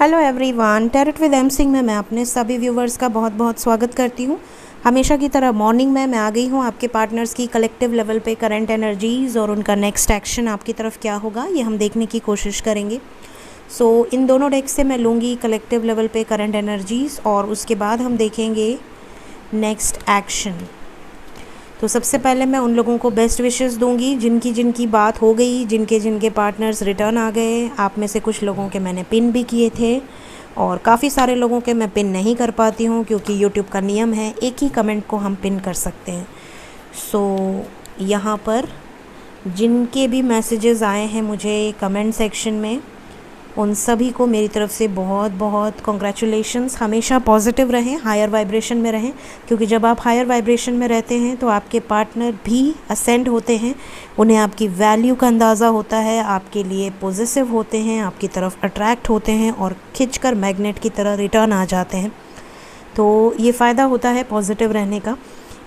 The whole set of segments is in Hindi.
Hello everyone, tarot with M Singh में मैं अपने सभी व्यूवर्स का बहुत बहुत स्वागत करती हूँ। हमेशा की तरह मॉर्निंग में मैं आ गई हूँ आपके पार्टनर्स की कलेक्टिव लेवल पे करंट एनर्जीज़ और उनका नेक्स्ट एक्शन आपकी तरफ क्या होगा ये हम देखने की कोशिश करेंगे। इन दोनों डेक से मैं लूँगी कलेक्टिव लेवल पे करंट एनर्जीज़ और उसके बाद हम देखेंगे नेक्स्ट एक्शन। तो सबसे पहले मैं उन लोगों को बेस्ट विशेस दूंगी जिनकी जिनकी बात हो गई, जिनके जिनके पार्टनर्स रिटर्न आ गए। आप में से कुछ लोगों के मैंने पिन भी किए थे और काफ़ी सारे लोगों के मैं पिन नहीं कर पाती हूँ क्योंकि यूट्यूब का नियम है एक ही कमेंट को हम पिन कर सकते हैं। यहाँ पर जिनके भी मैसेजेस आए हैं मुझे कमेंट सेक्शन में, उन सभी को मेरी तरफ से बहुत बहुत कॉन्ग्रेचुलेशंस। हमेशा पॉजिटिव रहें, हायर वाइब्रेशन में रहें, क्योंकि जब आप हायर वाइब्रेशन में रहते हैं तो आपके पार्टनर भी असेंड होते हैं, उन्हें आपकी वैल्यू का अंदाज़ा होता है, आपके लिए पॉजिटिव होते हैं, आपकी तरफ अट्रैक्ट होते हैं और खिंचकर मैग्नेट की तरह रिटर्न आ जाते हैं। तो ये फ़ायदा होता है पॉजिटिव रहने का।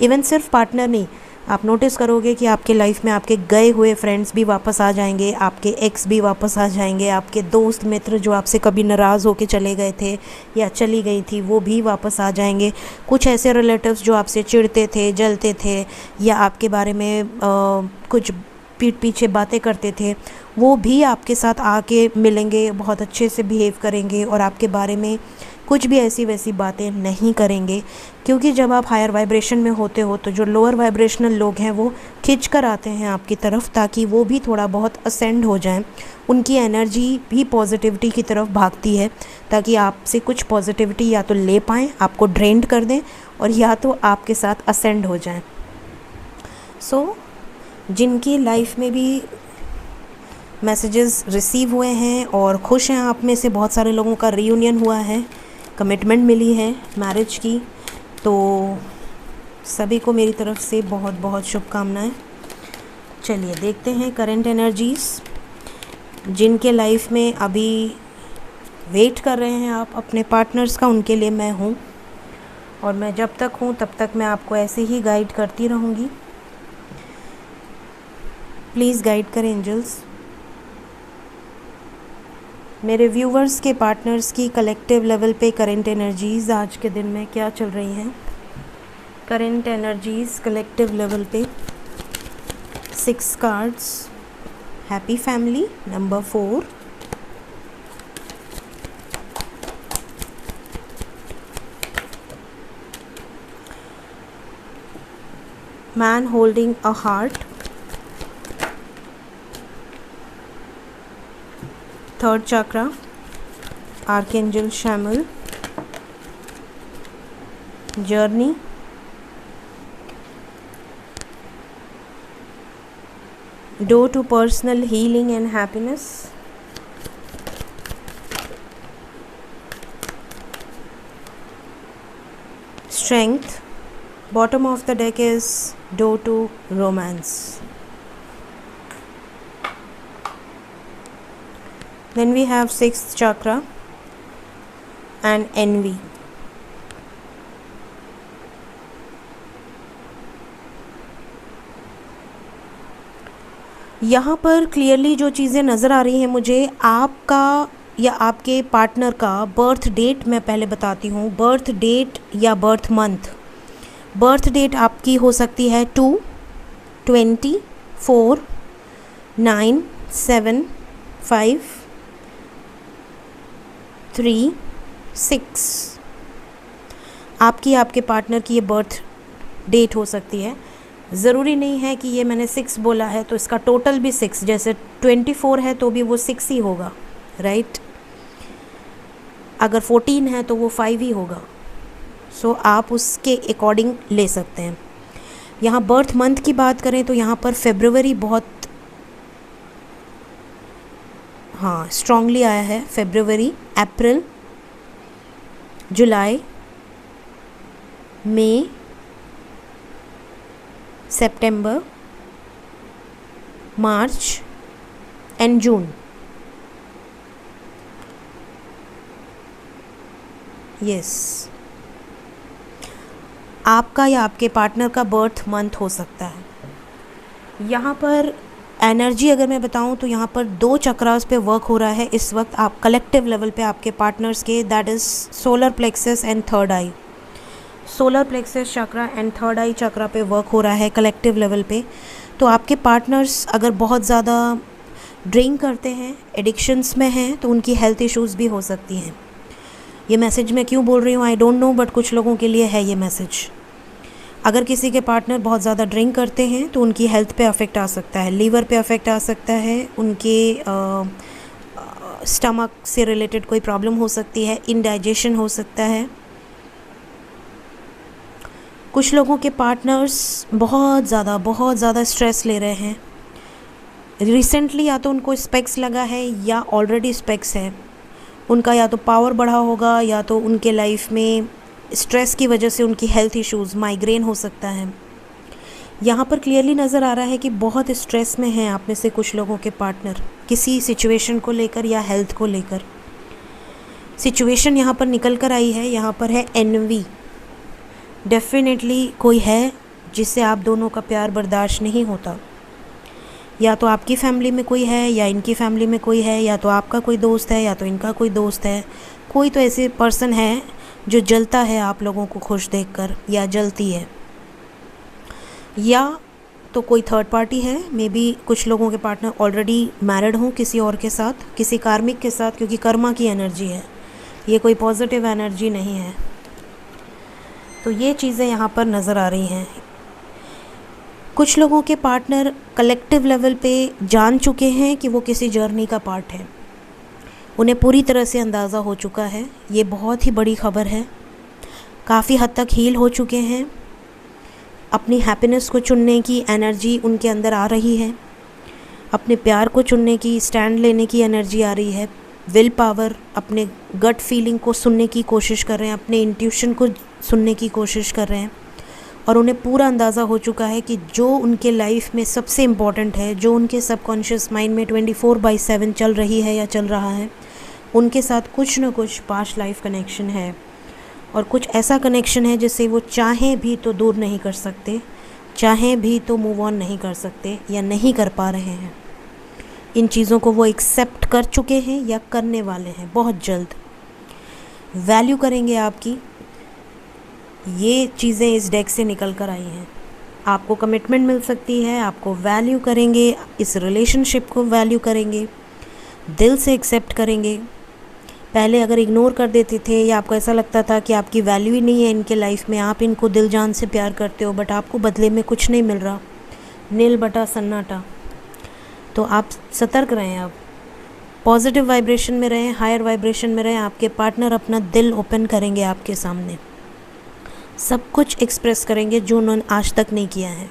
इवन सिर्फ पार्टनर नहीं, आप नोटिस करोगे कि आपके लाइफ में आपके गए हुए फ्रेंड्स भी वापस आ जाएंगे, आपके एक्स भी वापस आ जाएंगे, आपके दोस्त मित्र जो आपसे कभी नाराज़ होके चले गए थे या चली गई थी वो भी वापस आ जाएंगे। कुछ ऐसे रिलेटिव्स जो आपसे चिढ़ते थे, जलते थे या आपके बारे में कुछ पीठ पीछे बातें करते थे, वो भी आपके साथ आके मिलेंगे, बहुत अच्छे से बिहेव करेंगे और आपके बारे में कुछ भी ऐसी वैसी बातें नहीं करेंगे। क्योंकि जब आप हायर वाइब्रेशन में होते हो तो जो लोअर वाइब्रेशनल लोग हैं वो खिंच कर आते हैं आपकी तरफ ताकि वो भी थोड़ा बहुत असेंड हो जाएं। उनकी एनर्जी भी पॉजिटिविटी की तरफ भागती है ताकि आपसे कुछ पॉजिटिविटी या तो ले पाएँ, आपको ड्रेन्ड कर दें, और या तो आपके साथ असेंड हो जाएं। जिनकी लाइफ में भी मैसेजेस रिसीव हुए हैं और खुश हैं, आप में से बहुत सारे लोगों का रीयूनियन हुआ है, कमिटमेंट मिली है मैरिज की, तो सभी को मेरी तरफ से बहुत बहुत शुभकामनाएं। चलिए देखते हैं करंट एनर्जीज़। जिनके लाइफ में अभी वेट कर रहे हैं आप अपने पार्टनर्स का, उनके लिए मैं हूँ और मैं जब तक हूँ तब तक मैं आपको ऐसे ही गाइड करती रहूँगी। प्लीज़ गाइड करें एंजल्स। मेरे व्यूवर्स के पार्टनर्स की कलेक्टिव लेवल पे करंट एनर्जीज़ आज के दिन में क्या चल रही हैं। करंट एनर्जीज़ कलेक्टिव लेवल पे 6 cards. Happy family number 4, man holding a heart, third chakra, archangel Chamuel, journey, door to personal healing and happiness, strength, bottom of the deck is door to romance. Then we have 6th chakra and envy. यहाँ पर क्लियरली जो चीज़ें नज़र आ रही हैं मुझे, आपका या आपके पार्टनर का बर्थ डेट मैं पहले बताती हूँ। बर्थ डेट या बर्थ मंथ। बर्थ डेट आपकी हो सकती है 2, 20, 4, 9, 7, 5, 3, 6। आपकी आपके पार्टनर की ये बर्थ डेट हो सकती है। ज़रूरी नहीं है कि ये मैंने 6 बोला है तो इसका टोटल भी 6, जैसे 24 है तो भी वो 6 ही होगा, राइट। अगर 14 है तो वो 5 ही होगा। आप उसके अकॉर्डिंग ले सकते हैं। यहाँ बर्थ मंथ की बात करें तो यहाँ पर फरवरी बहुत स्ट्रांगली आया है। फरवरी, अप्रैल, जुलाई, मई, सितंबर, मार्च एंड जून। यस, आपका या आपके पार्टनर का बर्थ मंथ हो सकता है। यहाँ पर एनर्जी अगर मैं बताऊं तो यहाँ पर 2 चक्रास पे वर्क हो रहा है इस वक्त आप कलेक्टिव लेवल पे आपके पार्टनर्स के, that is solar plexus and third eye. Solar plexus chakra and third eye chakra पे वर्क हो रहा है कलेक्टिव लेवल पे। तो आपके पार्टनर्स अगर बहुत ज़्यादा ड्रिंक करते हैं, एडिक्शंस में हैं, तो उनकी हेल्थ इश्यूज़ भी हो सकती हैं। ये मैसेज मैं क्यों बोल रही हूँ आई डोंट नो, बट कुछ लोगों के लिए है ये मैसेज। अगर किसी के पार्टनर बहुत ज़्यादा ड्रिंक करते हैं तो उनकी हेल्थ पे अफेक्ट आ सकता है, लीवर पे अफेक्ट आ सकता है, उनके स्टमक से रिलेटेड कोई प्रॉब्लम हो सकती है, इनडाइजेशन हो सकता है। कुछ लोगों के पार्टनर्स बहुत ज़्यादा स्ट्रेस ले रहे हैं। रिसेंटली या तो उनको स्पेक्स लगा है या ऑलरेडी स्पेक्स है, उनका या तो पावर बढ़ा होगा या तो उनके लाइफ में स्ट्रेस की वजह से उनकी हेल्थ इश्यूज़, माइग्रेन हो सकता है। यहाँ पर क्लियरली नज़र आ रहा है कि बहुत स्ट्रेस में हैं आप में से कुछ लोगों के पार्टनर, किसी सिचुएशन को लेकर या हेल्थ को लेकर। सिचुएशन यहाँ पर निकल कर आई है, यहाँ पर है एनवी। डेफिनेटली कोई है जिससे आप दोनों का प्यार बर्दाश्त नहीं होता। या तो आपकी फैमिली में कोई है या इनकी फैमिली में कोई है, या तो आपका कोई दोस्त है या तो इनका कोई दोस्त है। कोई तो ऐसे पर्सन है जो जलता है आप लोगों को खुश देखकर, या जलती है, या तो कोई थर्ड पार्टी है। मे बी कुछ लोगों के पार्टनर ऑलरेडी मैरिड हों किसी और के साथ, किसी कार्मिक के साथ, क्योंकि कर्मा की एनर्जी है, ये कोई पॉजिटिव एनर्जी नहीं है। तो ये चीज़ें यहाँ पर नज़र आ रही हैं। कुछ लोगों के पार्टनर कलेक्टिव लेवल पे जान चुके हैं कि वो किसी जर्नी का पार्ट है, उन्हें पूरी तरह से अंदाज़ा हो चुका है। ये बहुत ही बड़ी खबर है। काफ़ी हद तक हील हो चुके हैं, अपनी हैप्पीनेस को चुनने की एनर्जी उनके अंदर आ रही है, अपने प्यार को चुनने की, स्टैंड लेने की एनर्जी आ रही है, विल पावर, अपने गट फीलिंग को सुनने की कोशिश कर रहे हैं, अपने इंट्यूशन को सुनने की कोशिश कर रहे हैं। और उन्हें पूरा अंदाज़ा हो चुका है कि जो उनके लाइफ में सबसे इम्पॉर्टेंट है, जो उनके सबकॉन्शियस माइंड में 24/7 चल रही है या चल रहा है, उनके साथ कुछ न कुछ पास्ट लाइफ कनेक्शन है। और कुछ ऐसा कनेक्शन है जिससे वो चाहें भी तो दूर नहीं कर सकते, चाहें भी तो मूव ऑन नहीं कर सकते या नहीं कर पा रहे हैं। इन चीज़ों को वो एक्सेप्ट कर चुके हैं या करने वाले हैं, बहुत जल्द वैल्यू करेंगे आपकी। ये चीज़ें इस डेक से निकल कर आई हैं। आपको कमिटमेंट मिल सकती है, आपको वैल्यू करेंगे, इस रिलेशनशिप को वैल्यू करेंगे, दिल से एक्सेप्ट करेंगे। पहले अगर इग्नोर कर देते थे या आपको ऐसा लगता था कि आपकी वैल्यू ही नहीं है इनके लाइफ में, आप इनको दिल जान से प्यार करते हो बट आपको बदले में कुछ नहीं मिल रहा, नील बटा सन्नाटा, तो आप सतर्क रहें। अब पॉजिटिव वाइब्रेशन में रहें, हायर वाइब्रेशन में रहें। आपके पार्टनर अपना दिल ओपन करेंगे आपके सामने, सब कुछ एक्सप्रेस करेंगे जो उन्होंने आज तक नहीं किया है।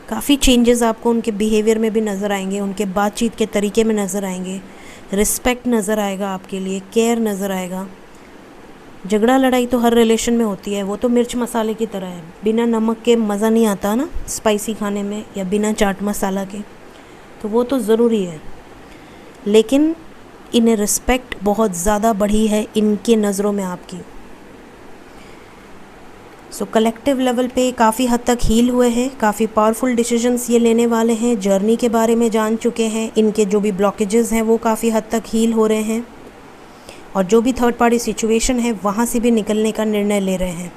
काफ़ी चेंजेस आपको उनके बिहेवियर में भी नज़र आएंगे, उनके बातचीत के तरीके में नज़र आएंगे, रिस्पेक्ट नज़र आएगा आपके लिए, केयर नज़र आएगा। झगड़ा लड़ाई तो हर रिलेशन में होती है, वो तो मिर्च मसाले की तरह है, बिना नमक के मज़ा नहीं आता ना स्पाइसी खाने में, या बिना चाट मसाला के, तो वो तो ज़रूरी है। लेकिन इन्हें रिस्पेक्ट बहुत ज़्यादा बढ़ी है इनके नज़रों में आपकी। सो कलेक्टिव लेवल पे काफ़ी हद तक हील हुए हैं, काफ़ी पावरफुल डिसीजंस ये लेने वाले हैं, जर्नी के बारे में जान चुके हैं, इनके जो भी ब्लॉकेजेस हैं वो काफ़ी हद तक हील हो रहे हैं, और जो भी थर्ड पार्टी सिचुएशन है वहाँ से भी निकलने का निर्णय ले रहे हैं।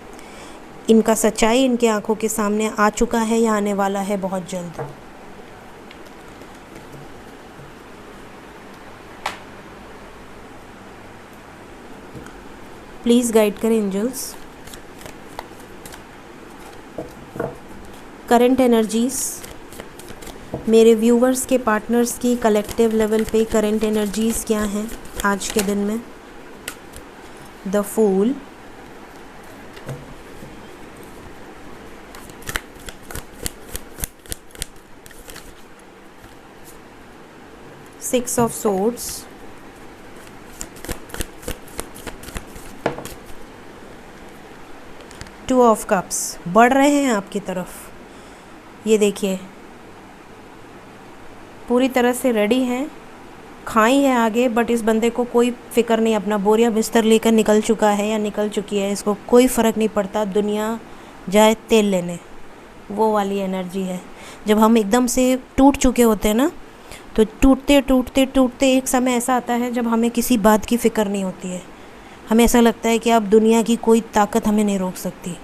इनका सच्चाई इनके आंखों के सामने आ चुका है या आने वाला है बहुत जल्द। प्लीज़ गाइड करें एंजल्स। करंट एनर्जीज़, मेरे व्यूवर्स के पार्टनर्स की कलेक्टिव लेवल पे करंट एनर्जीज़ क्या हैं आज के दिन में। The fool, six of swords, two of cups, बढ़ रहे हैं आपकी तरफ। ये देखिए पूरी तरह से रेडी हैं, खाई है आगे, बट इस बंदे को कोई फ़िक्र नहीं, अपना बोरिया बिस्तर लेकर निकल चुका है या निकल चुकी है, इसको कोई फ़र्क नहीं पड़ता, दुनिया जाए तेल लेने, वो वाली एनर्जी है। जब हम एकदम से टूट चुके होते हैं ना, तो टूटते टूटते टूटते एक समय ऐसा आता है जब हमें किसी बात की फ़िक्र नहीं होती है। हमें ऐसा लगता है कि अब दुनिया की कोई ताकत हमें नहीं रोक सकती।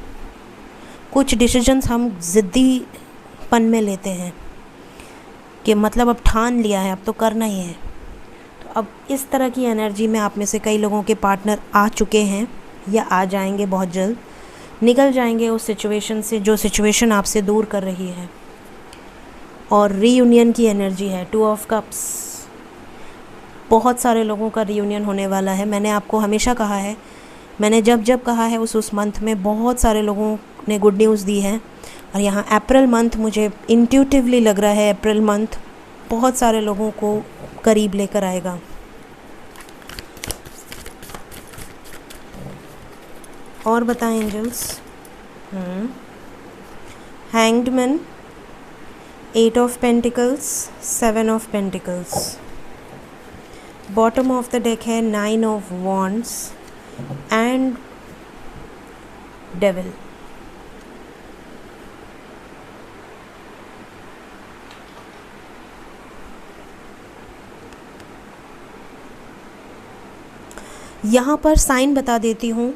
कुछ डिसीजंस हम ज़िद्दीपन में लेते हैं कि मतलब अब ठान लिया है, अब तो करना ही है। तो अब इस तरह की एनर्जी में आप में से कई लोगों के पार्टनर आ चुके हैं या आ जाएंगे, बहुत जल्द निकल जाएंगे उस सिचुएशन से जो सिचुएशन आपसे दूर कर रही है। और रीयूनियन की एनर्जी है, 2 ऑफ कप्स। बहुत सारे लोगों का रीयूनियन होने वाला है। मैंने आपको हमेशा कहा है, मैंने जब जब कहा है उस मंथ में बहुत सारे लोगों ने गुड न्यूज़ दी है। और यहाँ अप्रैल मंथ मुझे इंट्यूटिवली लग रहा है, अप्रैल मंथ बहुत सारे लोगों को करीब लेकर आएगा। और बताएं angels. Hanged man, 8 of pentacles, 7 of pentacles. Bottom of the deck है 9 ऑफ वॉन्ड्स एंड डेविल। यहाँ पर साइन बता देती हूँ,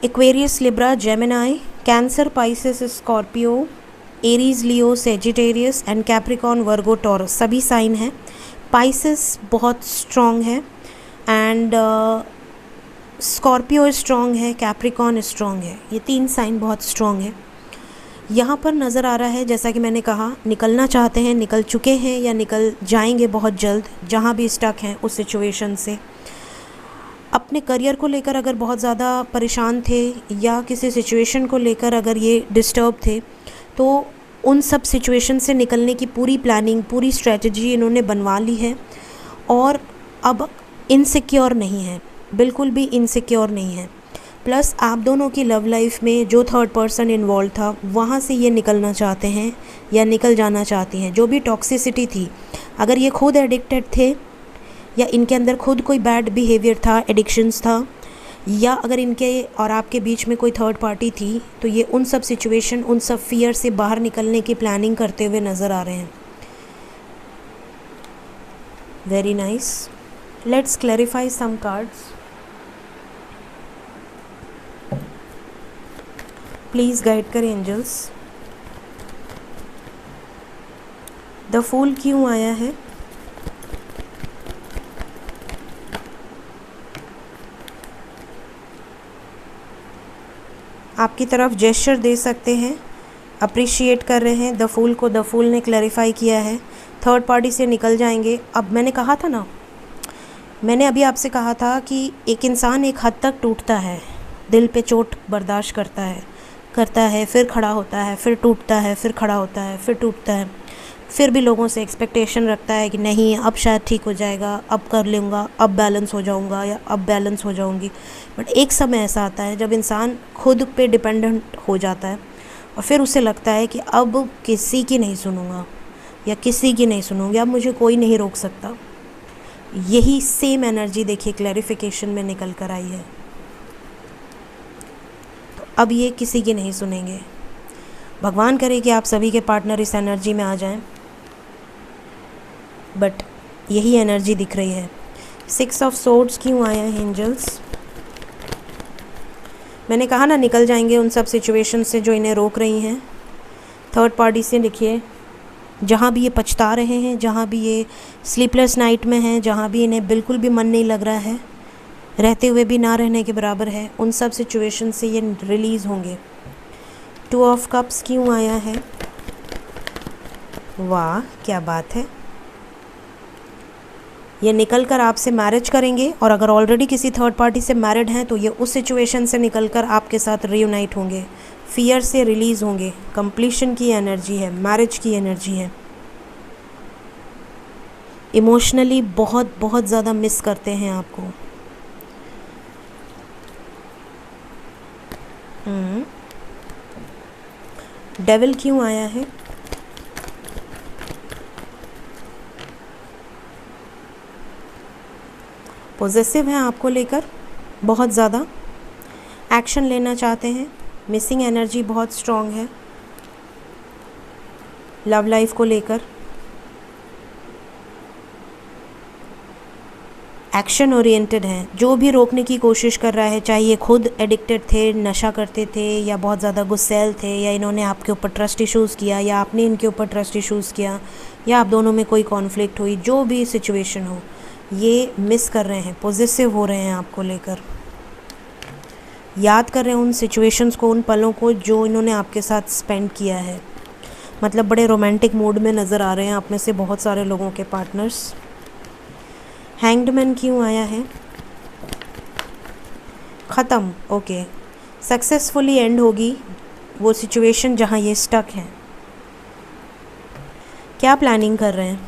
Aquarius, Libra, Gemini, cancer, Pisces, Scorpio, Aries, Leo, Sagittarius and Capricorn, Virgo, taurus सभी साइन हैं। पाइसेस बहुत स्ट्रॉन्ग है एंड स्कॉर्पियो स्ट्रॉन्ग है, कैप्रिकॉर्न स्ट्रॉन्ग है। ये 3 साइन बहुत स्ट्रॉन्ग है। यहाँ पर नज़र आ रहा है, जैसा कि मैंने कहा, निकलना चाहते हैं, निकल चुके हैं या निकल जाएंगे बहुत जल्द, जहाँ भी स्टक हैं उस सिचुएशन से। अपने करियर को लेकर अगर बहुत ज़्यादा परेशान थे या किसी सिचुएशन को लेकर अगर ये डिस्टर्ब थे, तो उन सब सिचुएशन से निकलने की पूरी प्लानिंग, पूरी स्ट्रेटजी इन्होंने बनवा ली है और अब इनसिक्योर नहीं है, बिल्कुल भी इनसिक्योर नहीं है। प्लस आप दोनों की लव लाइफ में जो थर्ड पर्सन इन्वॉल्व था, वहाँ से ये निकलना चाहते हैं या निकल जाना चाहती हैं। जो भी टॉक्सिसिटी थी, अगर ये खुद एडिक्टेड थे या इनके अंदर खुद कोई बैड बिहेवियर था, एडिक्शंस था, या अगर इनके और आपके बीच में कोई थर्ड पार्टी थी, तो ये उन सब सिचुएशन, उन सब फियर से बाहर निकलने की प्लानिंग करते हुए नज़र आ रहे हैं। Very nice. Let's clarify some cards. Please guide करें एंजल्स। द फूल क्यों आया है? आपकी तरफ जेस्चर दे सकते हैं, अप्रिशिएट कर रहे हैं द फूल को। द फूल ने क्लैरिफाई किया है थर्ड पार्टी से निकल जाएंगे। अब मैंने कहा था ना, मैंने अभी आपसे कहा था कि एक इंसान एक हद तक टूटता है, दिल पे चोट बर्दाश्त करता है, फिर खड़ा होता है, फिर टूटता है, फिर खड़ा होता है, फिर टूटता है, फिर भी लोगों से एक्सपेक्टेशन रखता है कि नहीं अब शायद ठीक हो जाएगा, अब कर लूँगा, अब बैलेंस हो जाऊँगा या अब बैलेंस हो जाऊँगी। बट एक समय ऐसा आता है जब इंसान खुद पे डिपेंडेंट हो जाता है और फिर उसे लगता है कि अब किसी की नहीं सुनूँगा या किसी की नहीं सुनूँगी, अब मुझे कोई नहीं रोक सकता। यही सेम एनर्जी देखिए क्लैरिफिकेशन में निकल कर आई है। तो अब ये किसी की नहीं सुनेंगे। भगवान करे कि आप सभी के पार्टनर इस एनर्जी में आ जाएं, बट यही एनर्जी दिख रही है। 6 ऑफ सोर्ड्स क्यों आया है एंजल्स? मैंने कहा ना निकल जाएंगे उन सब सिचुएशन से जो इन्हें रोक रही हैं। थर्ड पार्टी से देखिए, जहाँ भी ये पछता रहे हैं, जहाँ भी ये स्लीपलेस नाइट में हैं, जहाँ भी इन्हें बिल्कुल भी मन नहीं लग रहा है, रहते हुए भी ना रहने के बराबर है, उन सब सिचुएशन से ये रिलीज़ होंगे। 2 ऑफ कप्स क्यों आया है? वाह क्या बात है। ये निकल कर आपसे मैरिज करेंगे और अगर ऑलरेडी किसी थर्ड पार्टी से मैरिड हैं तो ये उस सिचुएशन से निकलकर आपके साथ रीयूनाइट होंगे, फियर से रिलीज़ होंगे। कंप्लीशन की एनर्जी है, मैरिज की एनर्जी है। इमोशनली बहुत बहुत ज़्यादा मिस करते हैं आपको। डेविल क्यों आया है? पॉजेसिव हैं आपको लेकर, बहुत ज़्यादा एक्शन लेना चाहते हैं, मिसिंग एनर्जी बहुत स्ट्रॉन्ग है लव लाइफ को लेकर। एक्शन ओरिएंटेड है, जो भी रोकने की कोशिश कर रहा है, चाहे ये खुद एडिक्टेड थे, नशा करते थे, या बहुत ज़्यादा गुस्सैल थे, या इन्होंने आपके ऊपर ट्रस्ट इश्यूज़ किया, या आपने इनके ऊपर ट्रस्ट इश्यूज़ किया, या आप दोनों में कोई कॉन्फ्लिक्ट हुई, जो भी सिचुएशन हो, ये मिस कर रहे हैं, पॉजिटिव हो रहे हैं आपको लेकर, याद कर रहे हैं उन सिचुएशंस को, उन पलों को जो इन्होंने आपके साथ स्पेंड किया है। मतलब बड़े रोमांटिक मूड में नज़र आ रहे हैं आप में से बहुत सारे लोगों के पार्टनर्स। हैंग्ड मैन क्यों आया है? ख़त्म, ओके। सक्सेसफुली एंड होगी वो सिचुएशन जहाँ ये स्टक है। क्या प्लानिंग कर रहे हैं?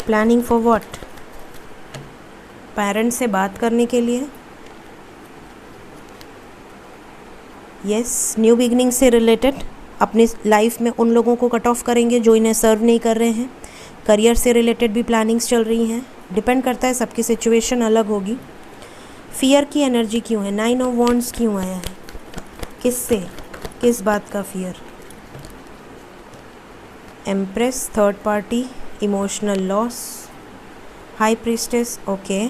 Planning for what? पेरेंट्स से बात करने के लिए, यस, न्यू बिगनिंग से रिलेटेड। अपनी लाइफ में उन लोगों को कट ऑफ करेंगे जो इन्हें सर्व नहीं कर रहे हैं। करियर से रिलेटेड भी प्लानिंग्स चल रही हैं, डिपेंड करता है, सबकी सिचुएशन अलग होगी। फियर की एनर्जी क्यों है? 9 ऑफ वॉन्ड्स क्यों आया है? किससे, किस बात का fear? Empress, third party, emotional loss, high priestess, okay.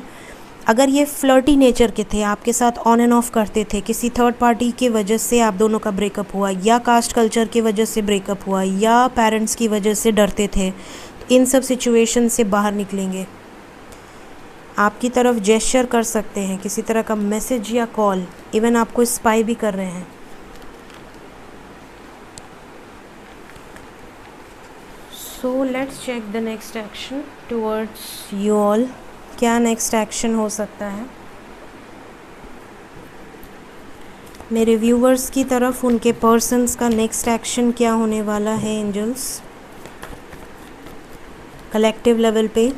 अगर ये फ्लर्टी नेचर के थे, आपके साथ ऑन एंड ऑफ करते थे, किसी थर्ड पार्टी की वजह से आप दोनों का ब्रेकअप हुआ, या कास्ट कल्चर की वजह से ब्रेकअप हुआ, या पेरेंट्स की वजह से डरते थे, इन सब सिचुएशन से बाहर निकलेंगे। आपकी तरफ जेस्चर कर सकते हैं, किसी तरह का मैसेज या कॉल, इवन आपको स्पाई भी कर रहे हैं। So let's check the next action towards you all. क्या नेक्स्ट एक्शन हो सकता है मेरे व्यूवर्स की तरफ? उनके पर्सन्स का नेक्स्ट एक्शन क्या होने वाला है एंजल्स? कलेक्टिव लेवल पे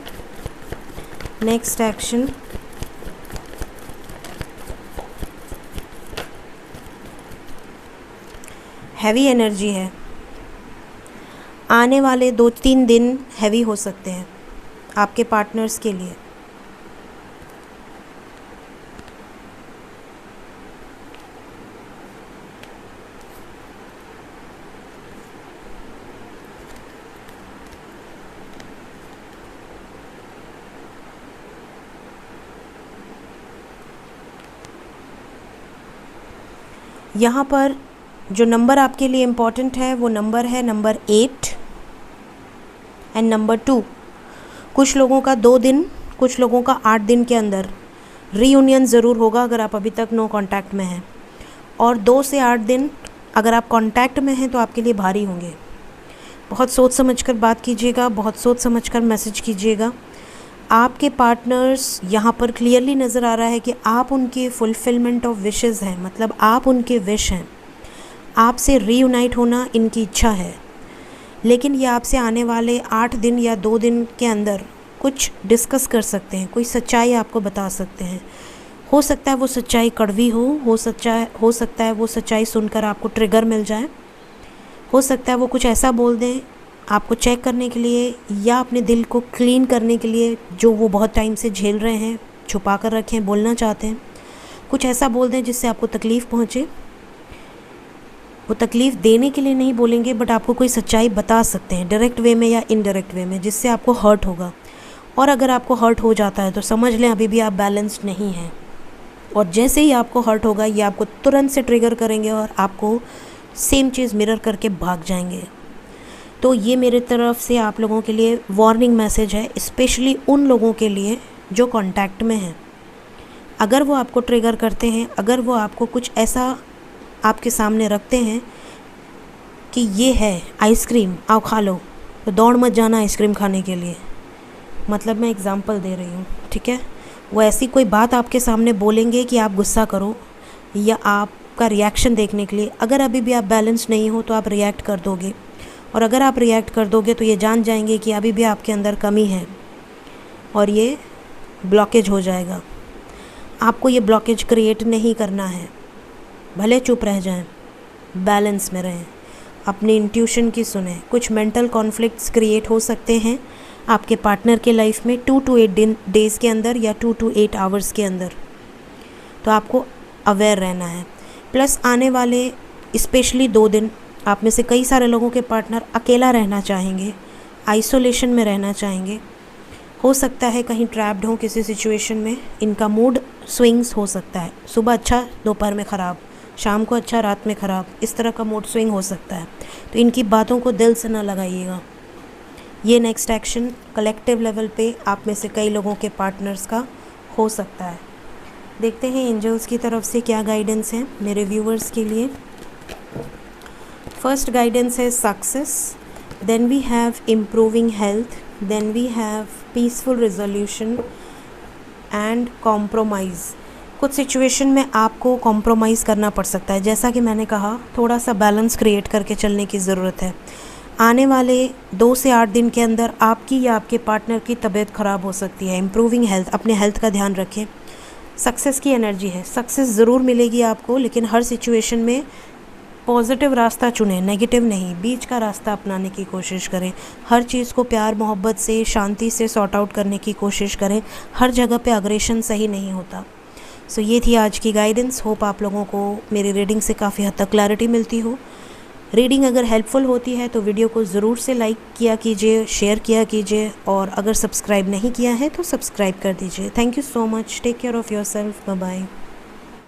नेक्स्ट एक्शन। हैवी एनर्जी है, आने वाले 2-3 दिन हैवी हो सकते हैं आपके पार्टनर्स के लिए। यहाँ पर जो नंबर आपके लिए इम्पॉर्टेंट है वो नंबर है नंबर 8 एंड नंबर 2। कुछ लोगों का 2 दिन, कुछ लोगों का 8 दिन के अंदर रीयूनियन ज़रूर होगा अगर आप अभी तक नो कांटेक्ट में हैं, और 2 से 8 दिन अगर आप कांटेक्ट में हैं तो आपके लिए भारी होंगे। बहुत सोच समझ कर बात कीजिएगा, बहुत सोच समझ कर मैसेज कीजिएगा। आपके पार्टनर्स यहाँ पर क्लियरली नज़र आ रहा है कि आप उनके फुलफिलमेंट ऑफ विशेस हैं, मतलब आप उनके विश हैं, आपसे रीयूनाइट होना इनकी इच्छा है। लेकिन ये आपसे आने वाले 8 दिन या 2 दिन के अंदर कुछ डिस्कस कर सकते हैं, कोई सच्चाई आपको बता सकते हैं। हो सकता है वो सच्चाई कड़वी हो सकता है वो सच्चाई सुनकर आपको ट्रिगर मिल जाए, हो सकता है वो कुछ ऐसा बोल दें आपको चेक करने के लिए या अपने दिल को क्लीन करने के लिए, जो वो बहुत टाइम से झेल रहे हैं, छुपा कर रखें, बोलना चाहते हैं। कुछ ऐसा बोल दें जिससे आपको तकलीफ़ पहुँचे। वो तकलीफ़ देने के लिए नहीं बोलेंगे, बट आपको कोई सच्चाई बता सकते हैं डायरेक्ट वे में या इनडायरेक्ट वे में, जिससे आपको हर्ट होगा। और अगर आपको हर्ट हो जाता है तो समझ लें अभी भी आप बैलेंस्ड नहीं हैं, और जैसे ही आपको हर्ट होगा ये आपको तुरंत से ट्रिगर करेंगे और आपको सेम चीज़ मिरर करके भाग जाएंगे। तो ये मेरे तरफ से आप लोगों के लिए वार्निंग मैसेज है, स्पेशली उन लोगों के लिए जो कांटेक्ट में हैं। अगर वो आपको ट्रिगर करते हैं, अगर वो आपको कुछ ऐसा आपके सामने रखते हैं कि ये है आइसक्रीम, आओ खा लो, तो दौड़ मत जाना आइसक्रीम खाने के लिए। मतलब मैं एग्ज़ाम्पल दे रही हूँ, ठीक है। वो ऐसी कोई बात आपके सामने बोलेंगे कि आप गुस्सा करो या आपका रिएक्शन देखने के लिए। अगर अभी भी आप बैलेंस नहीं हो तो आप रिएक्ट कर दोगे, और अगर आप रिएक्ट कर दोगे तो ये जान जाएंगे कि अभी भी आपके अंदर कमी है और ये ब्लॉकेज हो जाएगा। आपको ये ब्लॉकेज क्रिएट नहीं करना है, भले चुप रह जाएं, बैलेंस में रहें, अपनी इंट्यूशन की सुने। कुछ मेंटल कॉन्फ्लिक्ट्स क्रिएट हो सकते हैं आपके पार्टनर के लाइफ में 2 to 8 डेज़ के अंदर या 2 to 8 आवर्स के अंदर, तो आपको अवेयर रहना है। प्लस आने वाले स्पेशली 2 दिन आप में से कई सारे लोगों के पार्टनर अकेला रहना चाहेंगे, आइसोलेशन में रहना चाहेंगे। हो सकता है कहीं ट्रैप्ड हो किसी सिचुएशन में। इनका मूड स्विंग्स हो सकता है, सुबह अच्छा दोपहर में ख़राब, शाम को अच्छा रात में ख़राब, इस तरह का मूड स्विंग हो सकता है। तो इनकी बातों को दिल से ना लगाइएगा। ये नेक्स्ट एक्शन कलेक्टिव लेवल पे आप में से कई लोगों के पार्टनर्स का हो सकता है। देखते हैं एंजल्स की तरफ से क्या गाइडेंस है मेरे व्यूअर्स के लिए। फर्स्ट गाइडेंस है success, then we have improving health, then we have peaceful resolution and compromise. कुछ सिचुएशन में आपको कॉम्प्रोमाइज़ करना पड़ सकता है, जैसा कि मैंने कहा थोड़ा सा बैलेंस क्रिएट करके चलने की ज़रूरत है। आने वाले 2 से 8 दिन के अंदर आपकी या आपके पार्टनर की तबीयत ख़राब हो सकती है। इम्प्रूविंग हेल्थ, अपने हेल्थ का ध्यान रखें। सक्सेस की एनर्जी है, सक्सेस ज़रूर मिलेगी आपको, लेकिन हर सिचुएशन में पॉजिटिव रास्ता चुनें, नेगेटिव नहीं। बीच का रास्ता अपनाने की कोशिश करें। हर चीज़ को प्यार मोहब्बत से शांति से सॉर्ट आउट करने की कोशिश करें। हर जगह पे अग्रेशन सही नहीं होता। सो ये थी आज की गाइडेंस। होप आप लोगों को मेरी रीडिंग से काफ़ी हद तक क्लैरिटी मिलती हो। रीडिंग अगर हेल्पफुल होती है तो वीडियो को ज़रूर से लाइक किया कीजिए, शेयर किया कीजिए, और अगर सब्सक्राइब नहीं किया है तो सब्सक्राइब कर दीजिए। Thank you so much. Take care of your self. Bye bye.